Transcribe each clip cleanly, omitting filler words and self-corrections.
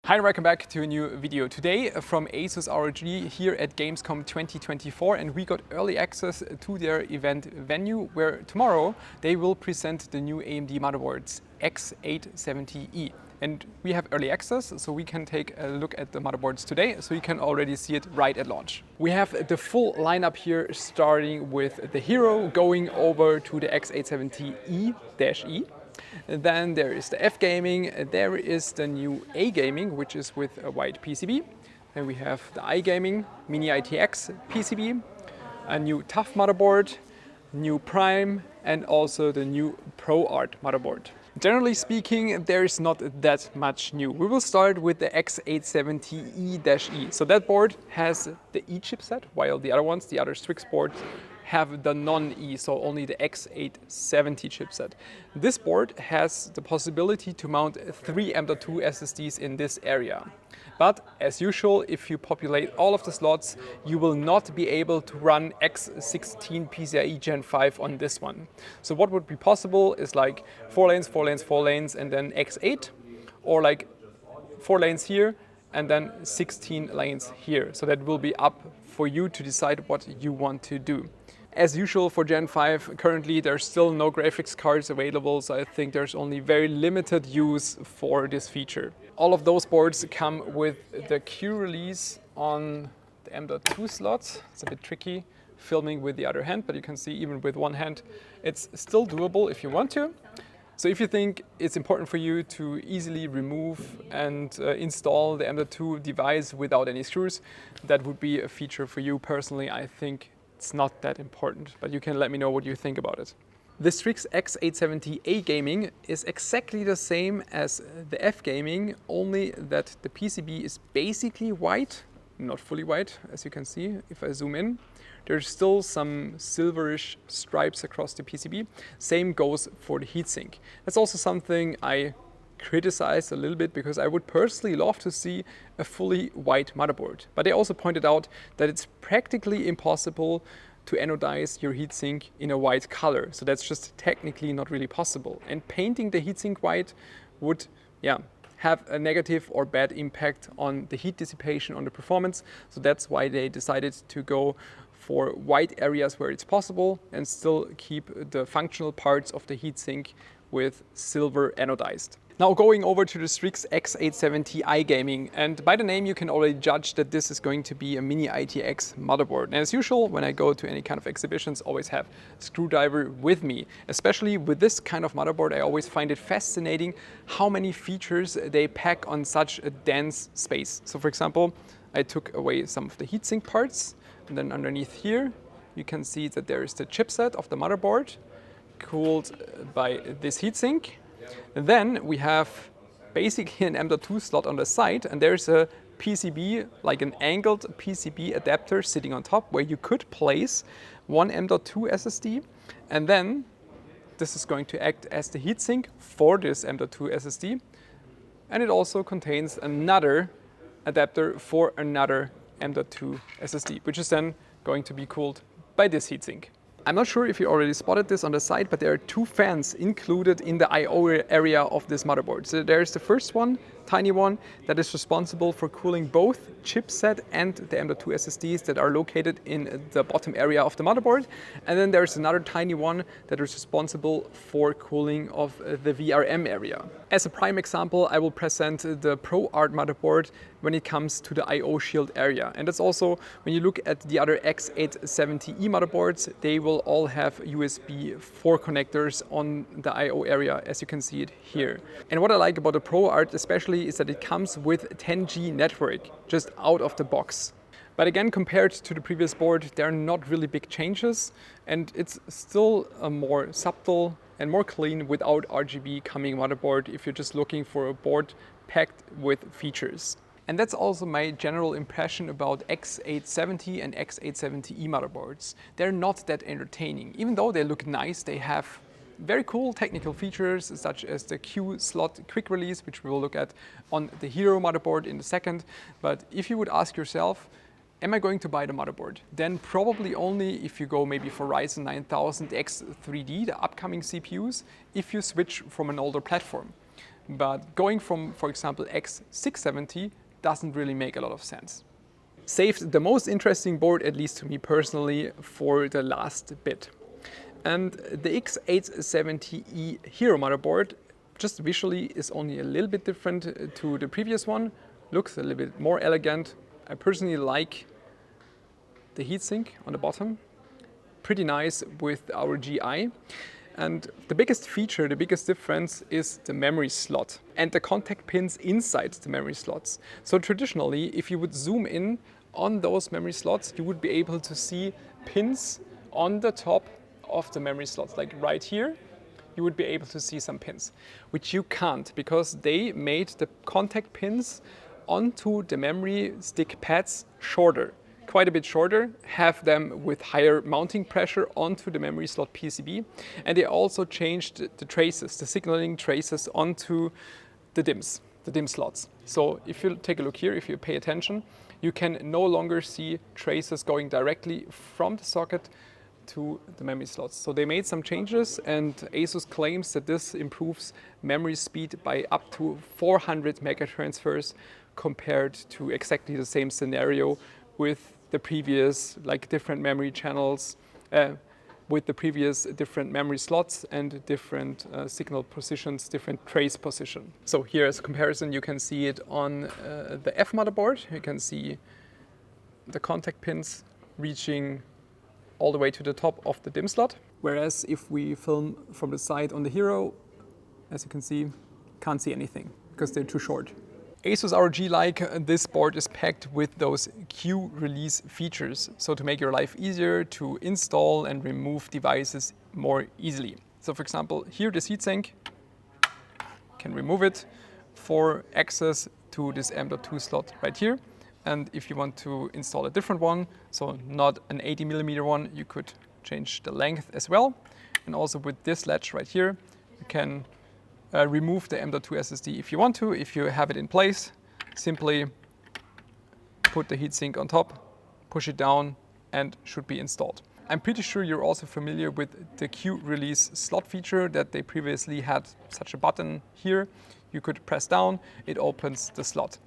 Hi and welcome back to a new video. Today from Asus ROG here at Gamescom 2024, and we got early access to their event venue where tomorrow they will present the new AMD motherboards X870E. And we have early access, so we can take a look at the motherboards today, so you can already see it right at launch. We have the full lineup here, starting with the Hero, going over to the X870E-E. Then there is the F Gaming, there is the new A Gaming, which is with a white PCB. Then we have the I Gaming Mini ITX PCB, a new TUF motherboard, new Prime, and also the new ProArt motherboard. Generally speaking, there is not that much new. We will start with the X870E-E. So that board has the E chipset, while the other ones, the other Strix boards, have the non-E, so only the X870 chipset. This board has the possibility to mount 3 M.2 SSDs in this area. But as usual, if you populate all of the slots, you will not be able to run X16 PCIe Gen 5 on this one. So what would be possible is like 4 lanes, 4 lanes, 4 lanes, and then X8, or like 4 lanes here, and then 16 lanes here. So that will be up for you to decide what you want to do. As usual for Gen 5, currently there's still no graphics cards available, so I think there's only very limited use for this feature. All of those boards come with the Q release on the M.2 slot. It's a bit tricky filming with the other hand, but you can see even with one hand, it's still doable if you want to. So if you think it's important for you to easily remove and install the M.2 device without any screws, that would be a feature for you. Personally, I think it's not that important, but you can let me know what you think about it. The Strix X870 A Gaming is exactly the same as the F Gaming, only that the PCB is basically white, not fully white, as you can see if I zoom in. There's still some silverish stripes across the PCB. Same goes for the heatsink. That's also something I criticized a little bit, because I would personally love to see a fully white motherboard. But they also pointed out that it's practically impossible to anodize your heatsink in a white color. So that's just technically not really possible. And painting the heatsink white would, have a negative or bad impact on the heat dissipation, on the performance. So that's why they decided to go for white areas where it's possible and still keep the functional parts of the heatsink with silver anodized. Now going over to the Strix X870 I Gaming, and by the name you can already judge that this is going to be a Mini ITX motherboard. And as usual, when I go to any kind of exhibitions, always have a screwdriver with me. Especially with this kind of motherboard, I always find it fascinating how many features they pack on such a dense space. So for example, I took away some of the heatsink parts, and then underneath here you can see that there is the chipset of the motherboard, cooled by this heatsink. And then we have basically an M.2 slot on the side, and there's a PCB, like an angled PCB adapter sitting on top, where you could place one M.2 SSD, and then this is going to act as the heatsink for this M.2 SSD, and it also contains another adapter for another M.2 SSD, which is then going to be cooled by this heatsink. I'm not sure if you already spotted this on the side, but there are 2 fans included in the I/O area of this motherboard. So there's the first one, tiny one, that is responsible for cooling both chipset and the M.2 SSDs that are located in the bottom area of the motherboard. And then there's another tiny one that is responsible for cooling of the VRM area. As a prime example, I will present the ProArt motherboard when it comes to the I/O shield area. And that's also, when you look at the other X870E motherboards, they will all have USB 4 connectors on the I/O area, as you can see it here. And what I like about the ProArt especially is that it comes with 10G network just out of the box. But again, compared to the previous board, there are not really big changes, and it's still a more subtle and more clean without RGB coming motherboard if you're just looking for a board packed with features. And that's also my general impression about X870 and X870E motherboards. They're not that entertaining. Even though they look nice, they have very cool technical features such as the Q slot quick release, which we will look at on the Hero motherboard in a second. But if you would ask yourself, am I going to buy the motherboard? Then probably only if you go maybe for Ryzen 9000 X3D, the upcoming CPUs, if you switch from an older platform. but going from, for example, X670 doesn't really make a lot of sense. Saved the most interesting board, at least to me personally, for the last bit. And the X870 Hero motherboard, just visually, is only a little bit different to the previous one. Looks a little bit more elegant. I personally like the heatsink on the bottom. Pretty nice with our GI. And the biggest feature, the biggest difference is the memory slot and the contact pins inside the memory slots. So traditionally, if you would zoom in on those memory slots, you would be able to see pins on the top of the memory slots, like right here. You would be able to see some pins, which you can't because they made the contact pins onto the memory stick pads shorter, quite a bit shorter, have them with higher mounting pressure onto the memory slot PCB. And they also changed the traces, the signaling traces onto the DIMMs, the DIMM slots. So if you take a look here, if you pay attention, you can no longer see traces going directly from the socket to the memory slots. So they made some changes, and ASUS claims that this improves memory speed by up to 400 megatransfers compared to exactly the same scenario with the previous, like, different memory channels, with the previous different memory slots and different signal positions, different trace position. So here as a comparison, you can see it on the F motherboard. You can see the contact pins reaching all the way to the top of the DIMM slot. Whereas if we film from the side on the Hero, as you can see, can't see anything because they're too short. ASUS ROG, this board is packed with those Q release features, so to make your life easier to install and remove devices more easily. So for example, here this heatsink, can remove it for access to this M.2 slot right here. And if you want to install a different one, so not an 80mm one, you could change the length as well. And also with this latch right here, you can remove the M.2 SSD if you want to. If you have it in place, simply put the heatsink on top, push it down, and should be installed. I'm pretty sure you're also familiar with the Q release slot feature, that they previously had such a button here. You could press down, it opens the slot.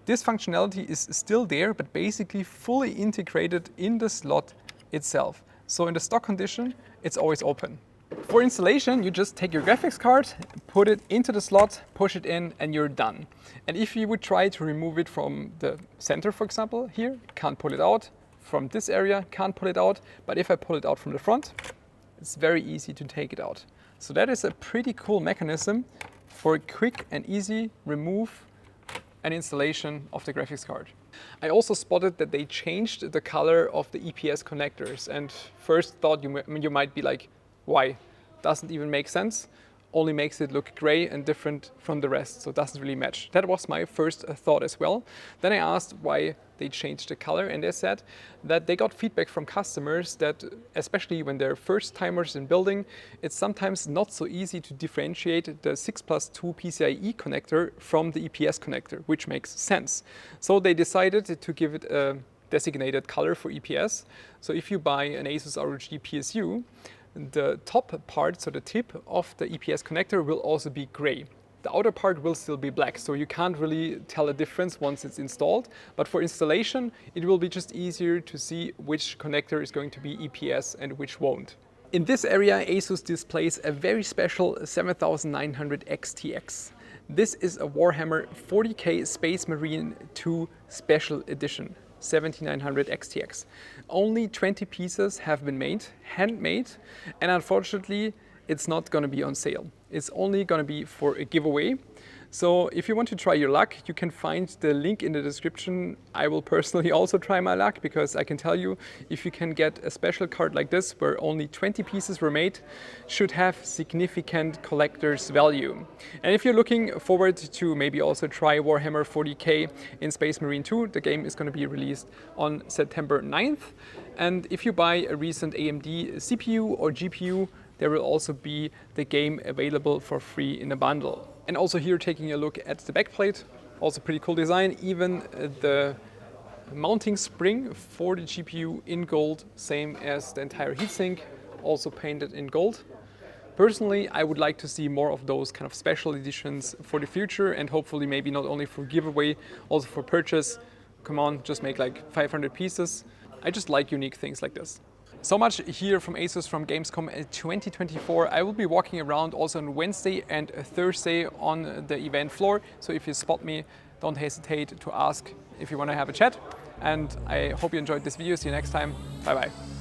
This functionality is still there, but basically fully integrated in the slot itself. So in the stock condition, it's always open. For installation, you just take your graphics card, put it into the slot, push it in, and you're done. And if you would try to remove it from the center, for example, here, can't pull it out. From this area, can't pull it out. But if I pull it out from the front, it's very easy to take it out. So that is a pretty cool mechanism for a quick and easy remove and installation of the graphics card. I also spotted that they changed the color of the EPS connectors, and first thought you might be like, why? Doesn't even make sense. Only makes it look gray and different from the rest, so it doesn't really match. That was my first thought as well. Then I asked why they changed the color, and they said that they got feedback from customers that, especially when they're first timers in building, it's sometimes not so easy to differentiate the 6+2 PCIe connector from the EPS connector, which makes sense. So they decided to give it a designated color for EPS. So if you buy an Asus ROG PSU, the top part, so the tip of the EPS connector, will also be gray. The outer part will still be black, so you can't really tell a difference once it's installed. But for installation, it will be just easier to see which connector is going to be EPS and which won't. In this area, Asus displays a very special 7900 XTX. This is a Warhammer 40K Space Marine 2 Special Edition. 7900 XTX. Only 20 pieces have been made, handmade, and unfortunately it's not going to be on sale. It's only going to be for a giveaway. So if you want to try your luck, you can find the link in the description. I will personally also try my luck, because I can tell you, if you can get a special card like this where only 20 pieces were made, should have significant collector's value. And if you're looking forward to maybe also try Warhammer 40K in Space Marine 2, the game is going to be released on September 9th. And if you buy a recent AMD CPU or GPU, there will also be the game available for free in a bundle. And also here, taking a look at the backplate, also pretty cool design. Even the mounting spring for the GPU in gold, same as the entire heatsink, also painted in gold. Personally, I would like to see more of those kind of special editions for the future, and hopefully maybe not only for giveaway, also for purchase. Come on, just make like 500 pieces. I just like unique things like this. So much here from ASUS from Gamescom 2024. I will be walking around also on Wednesday and Thursday on the event floor. So if you spot me, don't hesitate to ask if you want to have a chat. And I hope you enjoyed this video. See you next time. Bye bye.